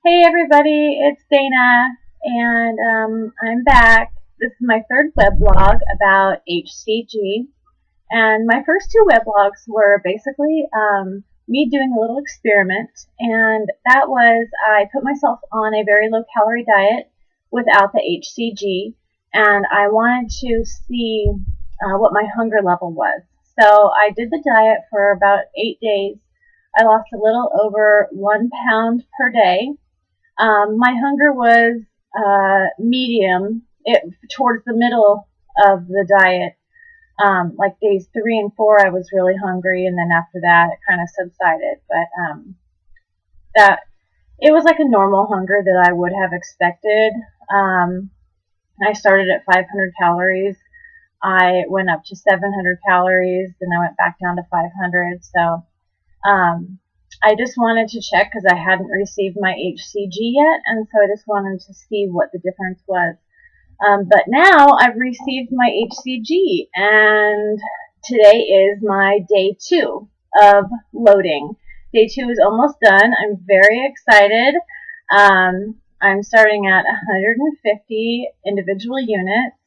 Hey everybody, it's Dana, and I'm back. This is my third weblog about hCg, and my first two weblogs were basically me doing a little experiment, and that was I put myself on a very low-calorie diet without the hCg, and I wanted to see what my hunger level was. So I did the diet for about 8 days. I lost a little over 1 pound per day. My hunger was medium, towards the middle of the diet. Like days 3 and 4, I was really hungry, and then after that, it kind of subsided. But that it was like a normal hunger that I would have expected. I started at 500 calories. I went up to 700 calories, then I went back down to 500. So I just wanted to check because I hadn't received my hCg yet, and so I just wanted to see what the difference was. But now I've received my hCg, and today is my day 2 of loading. Day 2 is almost done. I'm very excited. I'm starting at 150 individual units.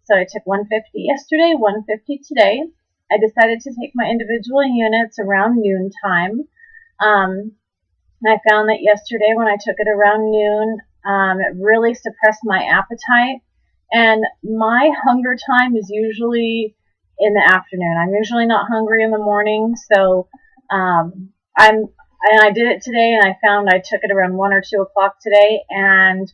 So I took 150 yesterday, 150 today. I decided to take my individual units around noon time. I found that yesterday when I took it around noon, it really suppressed my appetite, and my hunger time is usually in the afternoon. I'm usually not hungry in the morning, so I did it today, and I found I took it around 1 or 2 o'clock today, and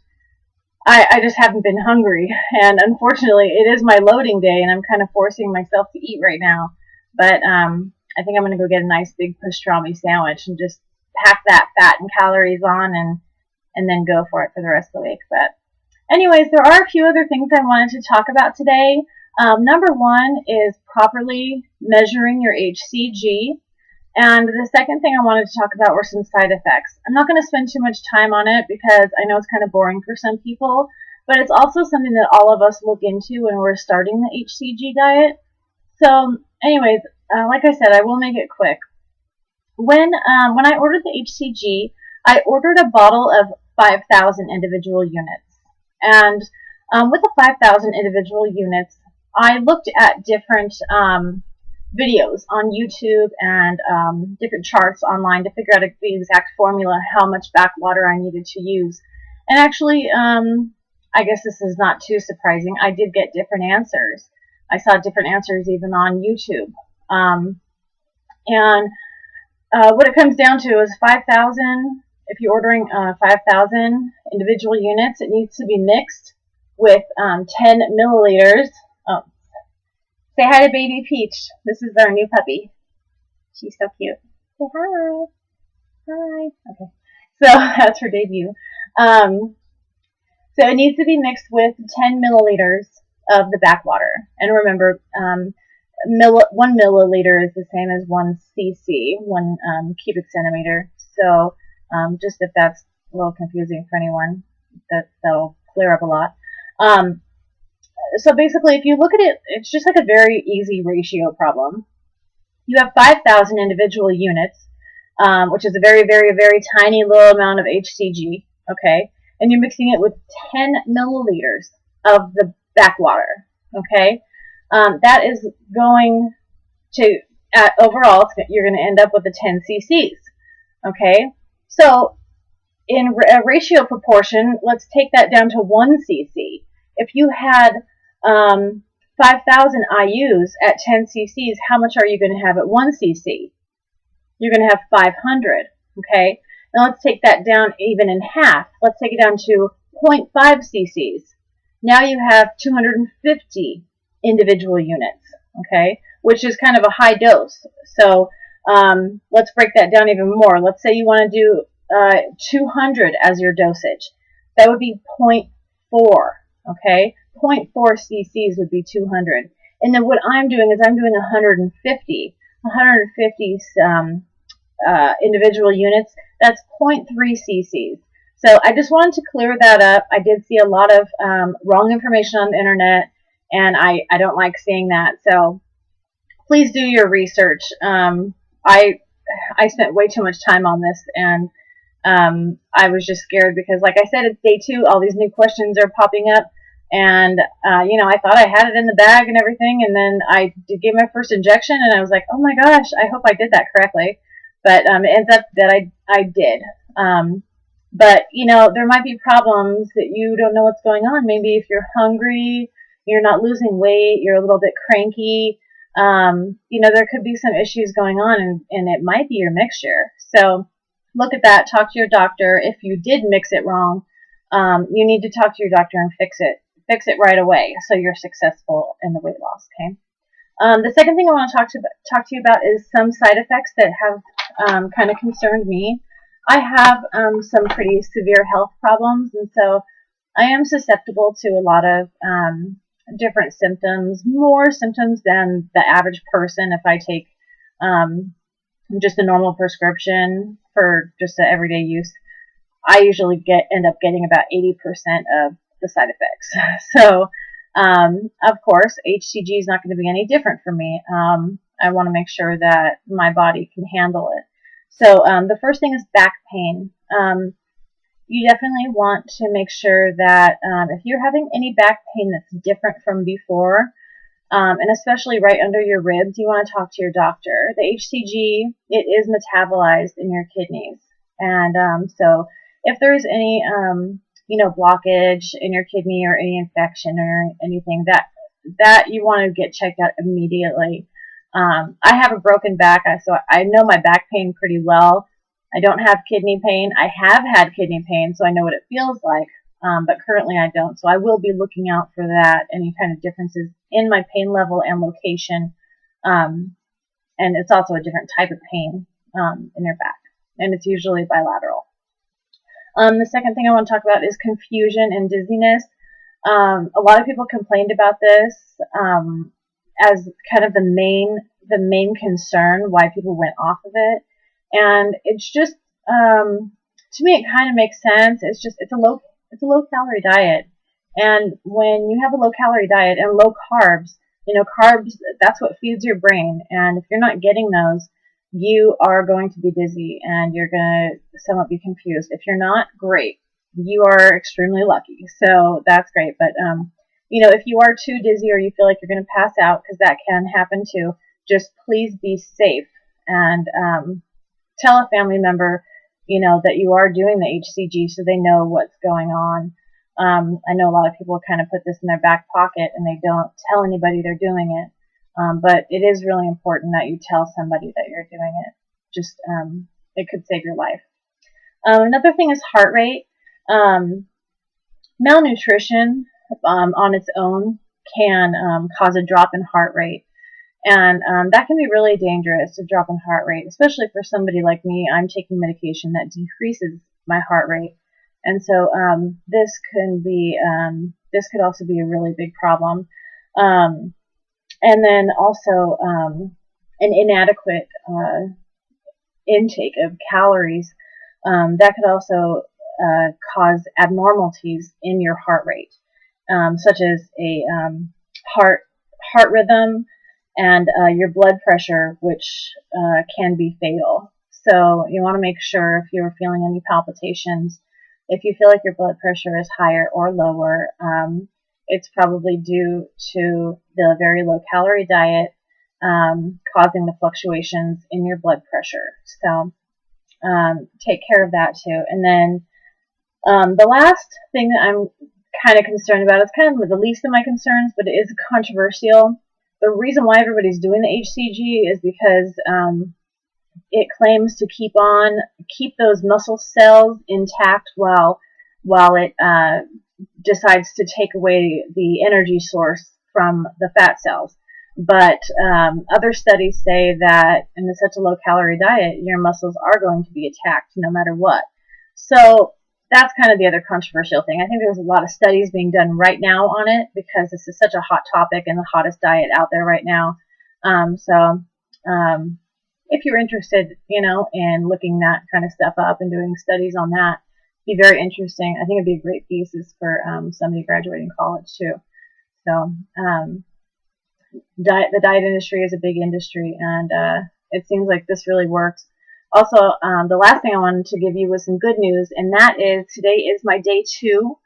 I just haven't been hungry, and unfortunately it is my loading day, and I'm kind of forcing myself to eat right now, but I think I'm going to go get a nice big pastrami sandwich and just pack that fat and calories on and then go for it for the rest of the week. But anyways, there are a few other things I wanted to talk about today. Number one is properly measuring your hCg. And the second thing I wanted to talk about were some side effects. I'm not going to spend too much time on it because I know it's kind of boring for some people, but it's also something that all of us look into when we're starting the hCg diet. So anyways, like I said, I will make it quick. When I ordered the hCg, I ordered a bottle of 5,000 individual units. And with the 5,000 individual units, I looked at different videos on YouTube and different charts online to figure out the exact formula, how much backwater I needed to use. And actually, I guess this is not too surprising. I did get different answers. I saw different answers even on YouTube. What it comes down to is 5,000. If you're ordering 5,000 individual units, it needs to be mixed with 10 milliliters. Oh, say hi to baby Peach. This is our new puppy. She's so cute. Say hi. Hi. Okay. So that's her debut. So it needs to be mixed with 10 milliliters of the backwater. And remember, 1 milliliter is the same as 1 cc, 1 cubic centimeter. So just if that's a little confusing for anyone, that'll clear up a lot. So basically, if you look at it, it's just like a very easy ratio problem. You have 5,000 individual units, which is a very, very, very tiny little amount of hCg, okay? And you're mixing it with 10 milliliters of the backwater, okay? That is going to, overall, you're going to end up with the 10 cc's, okay? So in a ratio proportion, let's take that down to 1 cc. If you had 5,000 IUs at 10 cc's, how much are you going to have at 1 cc? You're going to have 500, okay? Now let's take that down even in half. Let's take it down to 0.5 cc's. Now you have 250 individual units, okay, which is kind of a high dose. So let's break that down even more. Let's say you want to do 200 as your dosage. That would be 0.4, okay? 0.4 cc's would be 200. And then what I'm doing is I'm doing 150 individual units. That's 0.3 cc's. So I just wanted to clear that up. I did see a lot of wrong information on the internet, and I don't like seeing that. So please do your research. I spent way too much time on this, and I was just scared because, like I said, it's day 2. All these new questions are popping up. And, I thought I had it in the bag and everything. And then I gave my first injection and I was like, oh my gosh, I hope I did that correctly. But it ends up that I did. But, there might be problems that you don't know what's going on. Maybe if you're hungry, you're not losing weight, you're a little bit cranky, there could be some issues going on, and it might be your mixture. So look at that, talk to your doctor. If you did mix it wrong, you need to talk to your doctor and fix it right away so you're successful in the weight loss, okay? The second thing I want to talk to you about is some side effects that have kind of concerned me. I have some pretty severe health problems, and so I am susceptible to a lot of different symptoms, more symptoms than the average person. If I take just a normal prescription for just the everyday use, I usually end up getting about 80% of the side effects. So, of course, hCg is not going to be any different for me. I want to make sure that my body can handle it. So, the first thing is back pain. You definitely want to make sure that if you're having any back pain that's different from before, and especially right under your ribs, you want to talk to your doctor. The hCg, it is metabolized in your kidneys. And so if there's any, blockage in your kidney or any infection or anything, that you want to get checked out immediately. I have a broken back, so I know my back pain pretty well. I don't have kidney pain. I have had kidney pain, so I know what it feels like, but currently I don't. So I will be looking out for that, any kind of differences in my pain level and location. And it's also a different type of pain in your back, and it's usually bilateral. The second thing I want to talk about is confusion and dizziness. A lot of people complained about this as kind of the main concern why people went off of it. And it's just, to me, it kind of makes sense. It's a low calorie diet. And when you have a low calorie diet and low carbs, carbs, that's what feeds your brain. And if you're not getting those, you are going to be dizzy and you're going to somewhat be confused. If you're not, great. You are extremely lucky. So that's great. But, if you are too dizzy or you feel like you're going to pass out, because that can happen too, just please be safe and, tell a family member, that you are doing the hCg so they know what's going on. I know a lot of people kind of put this in their back pocket and they don't tell anybody they're doing it. But it is really important that you tell somebody that you're doing it. Just, it could save your life. Another thing is heart rate. Malnutrition on its own can cause a drop in heart rate. And that can be really dangerous, a drop in heart rate, especially for somebody like me. I'm taking medication that decreases my heart rate. And so this could also be a really big problem. And then also an inadequate intake of calories, that could also cause abnormalities in your heart rate, such as a heart rhythm, and your blood pressure, which can be fatal. So you want to make sure if you're feeling any palpitations, if you feel like your blood pressure is higher or lower, it's probably due to the very low calorie diet causing the fluctuations in your blood pressure. So take care of that too. And then the last thing that I'm kind of concerned about, it's kind of the least of my concerns, but it is controversial. The reason why everybody's doing the hCg is because it claims to keep those muscle cells intact while it decides to take away the energy source from the fat cells. But other studies say that in such a low calorie diet, your muscles are going to be attacked no matter what. So that's kind of the other controversial thing. I think there's a lot of studies being done right now on it because this is such a hot topic and the hottest diet out there right now. If you're interested, in looking that kind of stuff up and doing studies on that, it'd be very interesting. I think it'd be a great thesis for somebody graduating college too. So the diet industry is a big industry, and it seems like this really works. Also, the last thing I wanted to give you was some good news, and that is today is my day 2.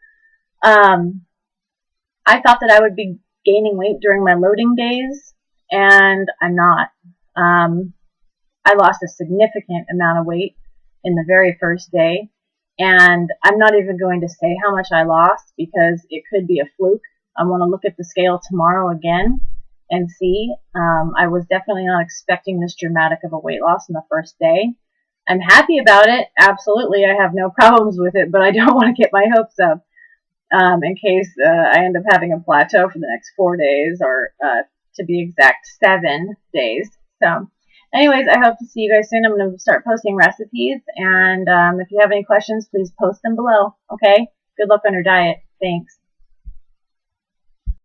I thought that I would be gaining weight during my loading days, and I'm not. I lost a significant amount of weight in the very first day, and I'm not even going to say how much I lost because it could be a fluke. I want to look at the scale tomorrow again and see. I was definitely not expecting this dramatic of a weight loss in the first day. I'm happy about it. Absolutely, I have no problems with it, but I don't want to get my hopes up in case I end up having a plateau for the next 4 days, or to be exact, 7 days. So anyways, I hope to see you guys soon. I'm going to start posting recipes, and if you have any questions, please post them below. Okay? Good luck on your diet. Thanks.